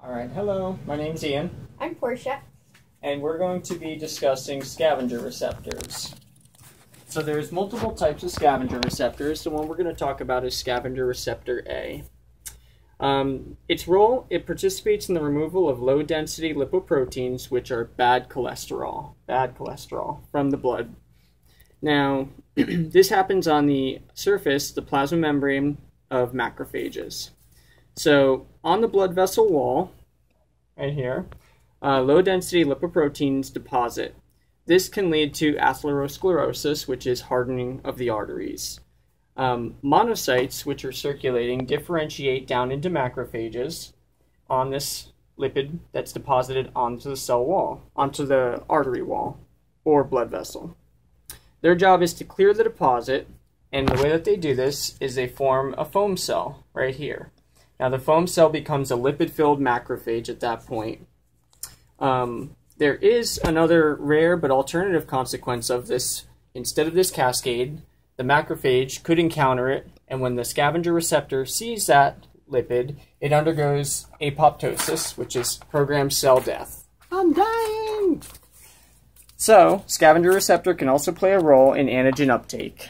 Alright, hello, my name's Ian. I'm Porsche. And we're going to be discussing scavenger receptors. So there's multiple types of scavenger receptors. The one we're going to talk about is scavenger receptor A. Its role, it participates in the removal of low-density lipoproteins, which are bad cholesterol from the blood. Now, this happens on the surface, the plasma membrane of macrophages. So, on the blood vessel wall, right here, low-density lipoproteins deposit. This can lead to atherosclerosis, which is hardening of the arteries. Monocytes, which are circulating, differentiate down into macrophages on this lipid that's deposited onto the cell wall, onto the artery wall or blood vessel. Their job is to clear the deposit, and the way that they do this is they form a foam cell right here. Now the foam cell becomes a lipid-filled macrophage at that point. There is another rare but alternative consequence of this. Instead of this cascade, the macrophage could encounter it, and when the scavenger receptor sees that lipid, it undergoes apoptosis, which is programmed cell death. I'm dying! So, scavenger receptor can also play a role in antigen uptake.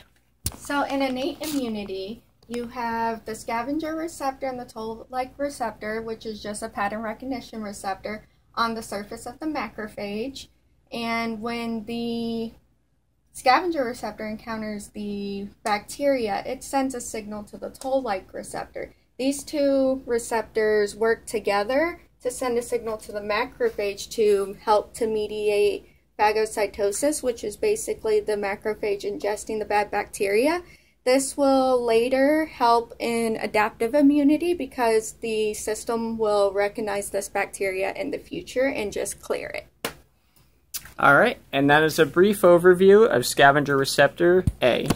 So in innate immunity, you have the scavenger receptor and the toll-like receptor, which is just a pattern recognition receptor on the surface of the macrophage. And when the scavenger receptor encounters the bacteria, it sends a signal to the toll-like receptor. These two receptors work together to send a signal to the macrophage to help to mediate phagocytosis, which is basically the macrophage ingesting the bad bacteria. This will later help in adaptive immunity because the system will recognize this bacteria in the future and just clear it. Alright, and that is a brief overview of scavenger receptor A.